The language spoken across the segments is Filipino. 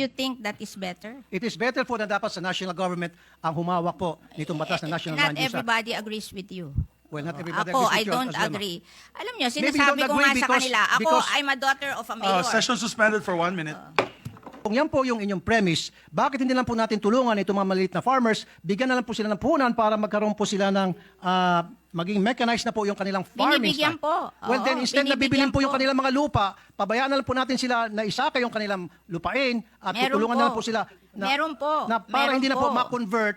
you think that is better? It is better po na dapat sa national government ang humawak po nitong batas na National Not Land Use Act. everybody agrees with you. Well, not everybody Ako, agrees I with you don't as well, ma'am. agree. Alam nyo, Maybe you sinasabi don't ko nga agree sa kanila, ako, I'm a daughter of a mayor. Session suspended for 1 minute. Kung yan po yung inyong premise, bakit hindi lang po natin tulungan itong mga maliit na farmers, bigyan na lang po sila ng puhunan para magkaroon po sila ng maging mechanized na po yung kanilang farming Binibigyan style. po. Well, Oo, then instead na bibilin binibigyan po yung po. kanilang mga lupa, pabayaan na lang po natin sila na isaka yung kanilang lupain at Meron tutulungan na lang po. po sila na, Meron po. na para Meron hindi na po po. ma-convert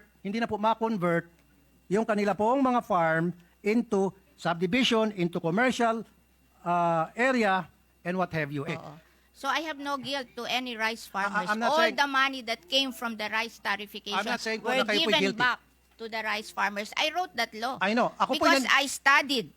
yung kanila pong mga farm into subdivision, into commercial area and what have you. So I have no guilt to any rice farmers. I'm not All saying- the money that came from the rice tarification I'm not saying po were na kayo po'y given guilty. back to the rice farmers. I wrote that law. I know. Ako po because yan- I studied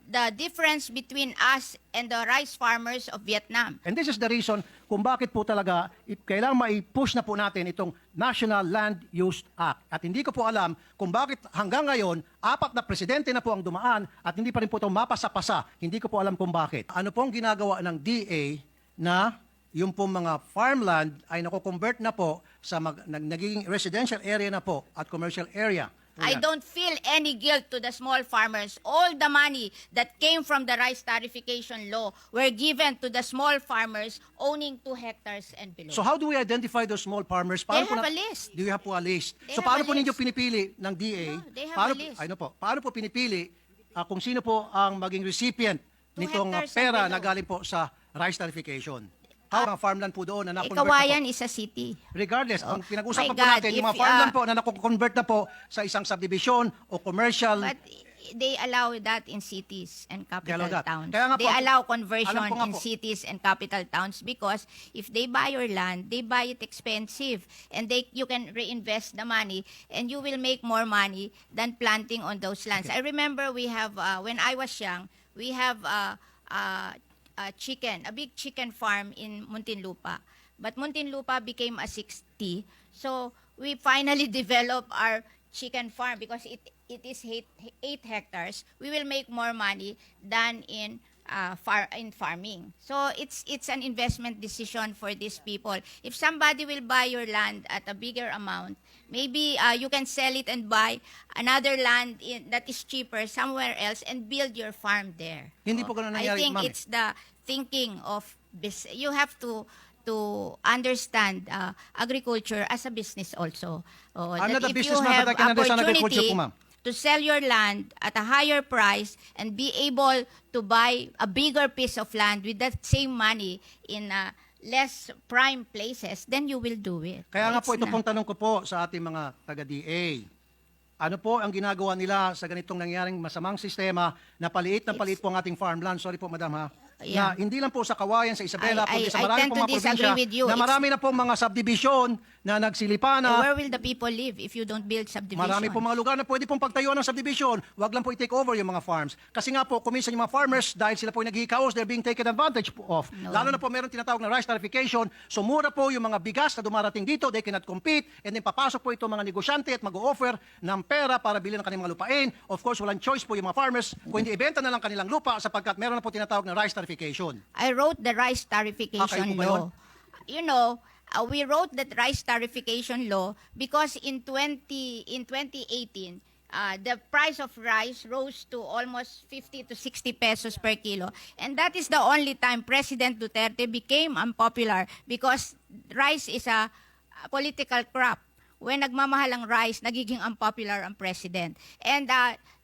the difference between us and the rice farmers of Vietnam. And this is the reason kung bakit po talaga kailangan mai-push na po natin itong National Land Use Act. At hindi ko po alam kung bakit hanggang ngayon, 4 na presidente na po ang dumaan at hindi pa rin po ito mapasa-pasa. Hindi ko po alam kung bakit. Ano pong ginagawa ng DA na yung pong mga farmland ay nako-convert na po sa nagiging residential area na po at commercial area. Po I yan. don't feel any guilt to the small farmers. All the money that came from the rice tarification law were given to the small farmers owning 2 hectares and below. So how do we identify those small farmers? They have a list. Do you have po a list? They So have paano a po ninyo list. pinipili ng DA? No, they have paano, a list. Ano po? Paano po pinipili kung sino po ang maging recipient 2 nitong hectares and pera below. na galing po sa rice tarification? How ang farmland po doon na na-convert Kawayan na po? is a city. Regardless, ang pinag-usapan My po God, natin, yung mga if, farmland po na na-convert na po sa isang subdivision o commercial. But they allow that in cities and They allow capital that. towns. Kaya nga They po, allow conversion alam ko nga in po. cities and capital towns because if they buy your land, they buy it expensive and you can reinvest the money and you will make more money than planting on those lands. I remember we have, when I was young, we have a big chicken farm in Muntinlupa. But Muntinlupa became a 60. So we finally developed our chicken farm because it is 8 hectares. We will make more money than in farming. So it's an investment decision for these people. If somebody will buy your land at a bigger amount, maybe you can sell it and buy another land that is cheaper somewhere else and build your farm there. Hindi po ganun nangyari, I think ma'am. it's the thinking of you have to understand agriculture as a business also. I'm That not a if you businessman, have but I can understand agriculture opportunity po, ma'am. to sell your land at a higher price and be able to buy a bigger piece of land with that same money in less prime places, then you will do it. Kaya nga po, It's ito na- pong tanong ko po sa ating mga taga-DA. Ano po ang ginagawa nila sa ganitong nangyaring masamang sistema na paliit po ang ating farmland? Sorry po, madam ha. Yeah. Na hindi lang po sa Kawayan, sa Isabela, kundi sa I marami tend pong to mga probinsya disagree with you. na marami na po mga subdivision na nagsilipa na. Where will the people live if you don't build subdivision? Marami po mga lugar na pwede pong pagtayuan ng subdivision. Huwag lang po i-take over yung mga farms. Kasi nga po, kuminsan yung mga farmers, dahil sila po yung naghihikaos, they're being taken advantage of. No. Lalo na po meron tinatawag na rice tarification. So mura po yung mga bigas na dumarating dito, they cannot compete. And then papasok po itong mga negosyante at mag-o-offer ng pera para bilhin ang kanilang mga lupain. Of course, walang choice po yung mga farmers kung hindi ibenta na lang kanilang lupa sapagkat meron na po tinatawag na rice tarification. I wrote the rice Kayo tarification po ba yun? law. You know, we wrote that rice tarification law because in 2018, the price of rice rose to almost 50 to 60 pesos per kilo. And that is the only time President Duterte became unpopular because rice is a political crop. When nagmamahal ang rice, nagiging unpopular ang president. And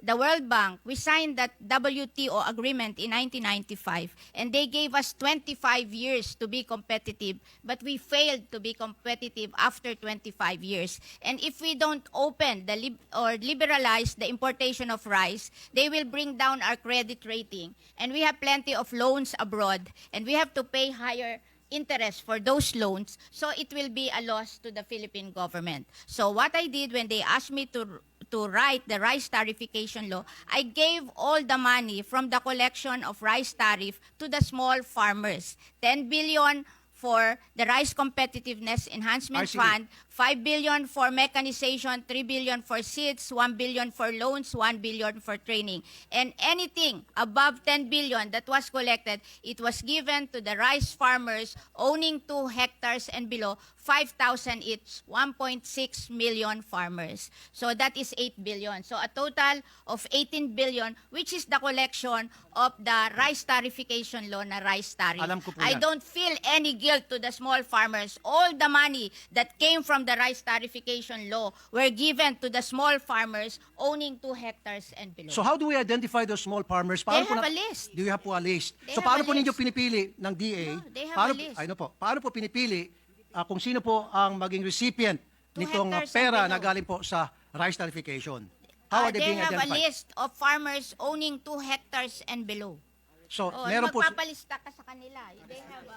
the World Bank, we signed that WTO agreement in 1995, and they gave us 25 years to be competitive, but we failed to be competitive after 25 years. And if we don't open or liberalize the importation of rice, they will bring down our credit rating. And we have plenty of loans abroad, and we have to pay higher interest for those loans, so it will be a loss to the Philippine government. So what I did when they asked me to write the rice tarification law, I gave all the money from the collection of rice tariff to the small farmers. 10 billion for the Rice Competitiveness Enhancement RCE. Fund 5 billion for mechanization, 3 billion for seeds, 1 billion for loans, 1 billion for training. And anything above 10 billion that was collected, it was given to the rice farmers owning 2 hectares and below, 5,000 each, 1.6 million farmers. So that is 8 billion. So a total of 18 billion, which is the collection of the rice tarification law na rice tariff. Alam ko po I yan. don't feel any guilt to the small farmers. All the money that came from the rice tarification law were given to the small farmers owning 2 hectares and below. So how do we identify those small farmers? They po have a list. Do you have po a list? They So have paano a po ninyo list. pinipili ng DA? No, they have paano, a list. Ano po? Paano po pinipili kung sino po ang maging recipient 2 nitong hectares and pera below. na galing po sa rice tarification? How are they being have a identified? list of farmers owning 2 hectares and below. So Oh, meron po magpapalista ka sa kanila. They have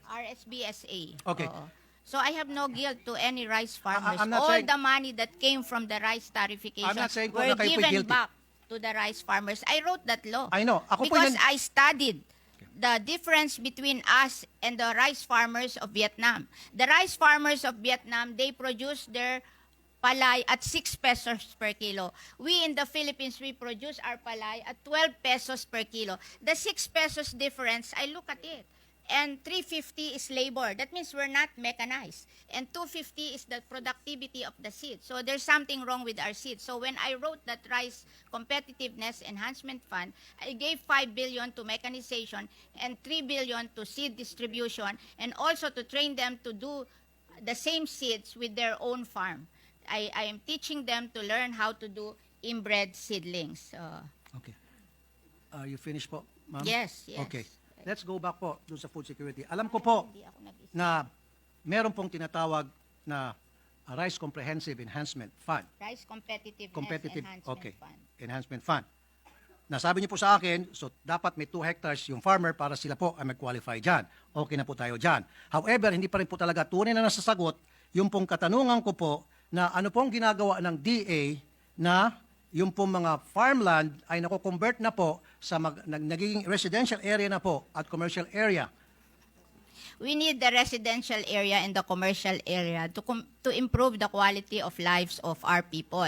RSBSA. Okay. Oo. So I have no guilt to any rice farmers. I'm not All saying- the money that came from the rice tarification I'm not saying po were na kayo po'y given guilty. back to the rice farmers. I wrote that law. I know. Ako po because yan- I studied the difference between us and the rice farmers of Vietnam. The rice farmers of Vietnam, they produce their palay at 6 pesos per kilo. We in the Philippines, we produce our palay at 12 pesos per kilo. The 6 pesos difference, I look at it. And 350 is labor. That means we're not mechanized. And 250 is the productivity of the seed. So there's something wrong with our seed. So when I wrote that Rice Competitiveness Enhancement Fund, I gave 5 billion to mechanization and 3 billion to seed distribution and also to train them to do the same seeds with their own farm. I am teaching them to learn how to do inbred seedlings. Okay. You finished po, ma'am? Yes, yes. Okay. Let's go back po doon sa food security. Alam ko po Hindi ako nag-isip. na meron pong tinatawag na Rice Comprehensive Enhancement Fund. Rice Competitiveness Competitive, Enhancement okay. Fund. Enhancement Fund. Nasabi niyo po sa akin, so dapat may 2 hectares yung farmer para sila po ay mag-qualify dyan. Okay na po tayo dyan. However, hindi pa rin po talaga tunay na nasasagot yung pong katanungan ko po na ano pong ginagawa ng DA na yung pong mga farmland ay nako-convert na po sa nagiging residential area na po at commercial area. We need the residential area and the commercial area to improve the quality of lives of our people.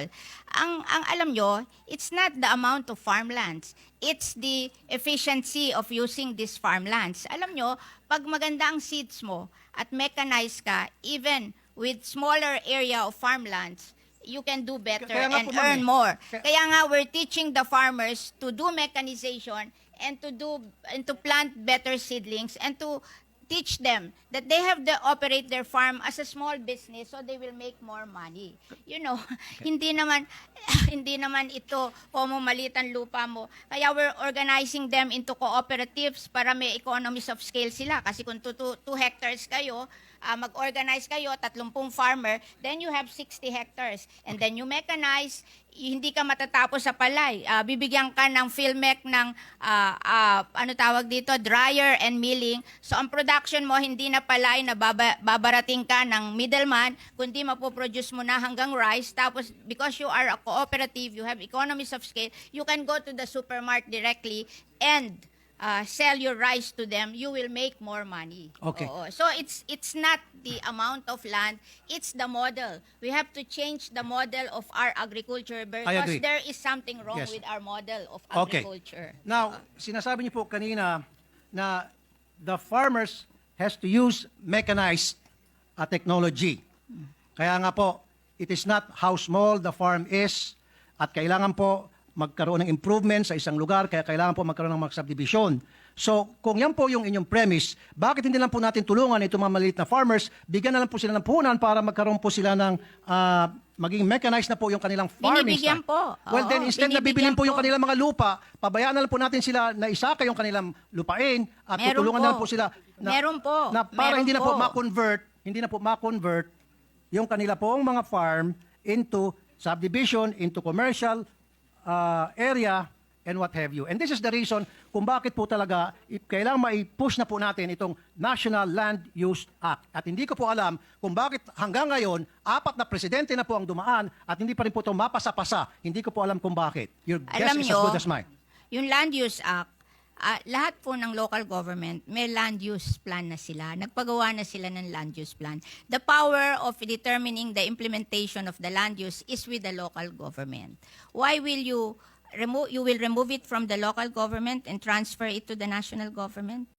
Ang alam nyo, it's not the amount of farmlands. It's the efficiency of using these farmlands. Alam nyo, pag maganda ang seeds mo at mechanized ka, even with smaller area of farmlands, you can do better Kaya nga and po, ma'am, earn eh. more. Kaya- Kaya nga we're teaching the farmers to do mechanization and to plant better seedlings and to teach them that they have to operate their farm as a small business so they will make more money. You know, hindi naman ito kung maliit ang lupa mo. Kaya we're organizing them into cooperatives para may economies of scale sila. Kasi kung 2 hectares kayo, mag-organize kayo, 30 farmer, then you have 60 hectares. And then you mechanize, hindi ka matatapos sa palay. Bibigyan ka ng Philmec ng, ano tawag dito, dryer and milling. So ang production mo, hindi na palay na babarating ka ng middleman, kundi mapoproduce mo na hanggang rice. Tapos because you are a cooperative, you have economies of scale, you can go to the supermarket directly and sell your rice to them, you will make more money. Okay. Oo. So it's not the amount of land, it's the model. We have to change the model of our agriculture because agree. there is something wrong Yes. with our model of Okay. agriculture. Now, sinasabi niyo po kanina na the farmers has to use mechanized technology. Kaya nga po, it is not how small the farm is at kailangan po magkaroon ng improvement sa isang lugar, kaya kailangan po magkaroon ng mga subdivision. So, kung yan po yung inyong premise, bakit hindi lang po natin tulungan itong mga maliit na farmers, bigyan na lang po sila ng puhunan para magkaroon po sila ng maging mechanized na po yung kanilang farming Binibigyan style. po. Well, Oo, then instead na bibilin binibigyan po yung po. kanilang mga lupa, pabayaan na lang po natin sila na isaka yung kanilang lupain at Meron tutulungan po. na lang po sila Meron po. na para Meron hindi na po po. ma-convert yung kanila pong mga farm into subdivision, into commercial area and what have you. And this is the reason kung bakit po talaga kailangan mai-push na po natin itong National Land Use Act. At hindi ko po alam kung bakit hanggang ngayon 4 na presidente na po ang dumaan at hindi pa rin po ito mapasa-pasa. Hindi ko po alam kung bakit. Your guess Alam is as nyo, good as mine. yung Land Use Act, lahat po ng local government, may land use plan na sila. Nagpagawa na sila ng land use plan. The power of determining the implementation of the land use is with the local government. Why will you will remove it from the local government and transfer it to the national government?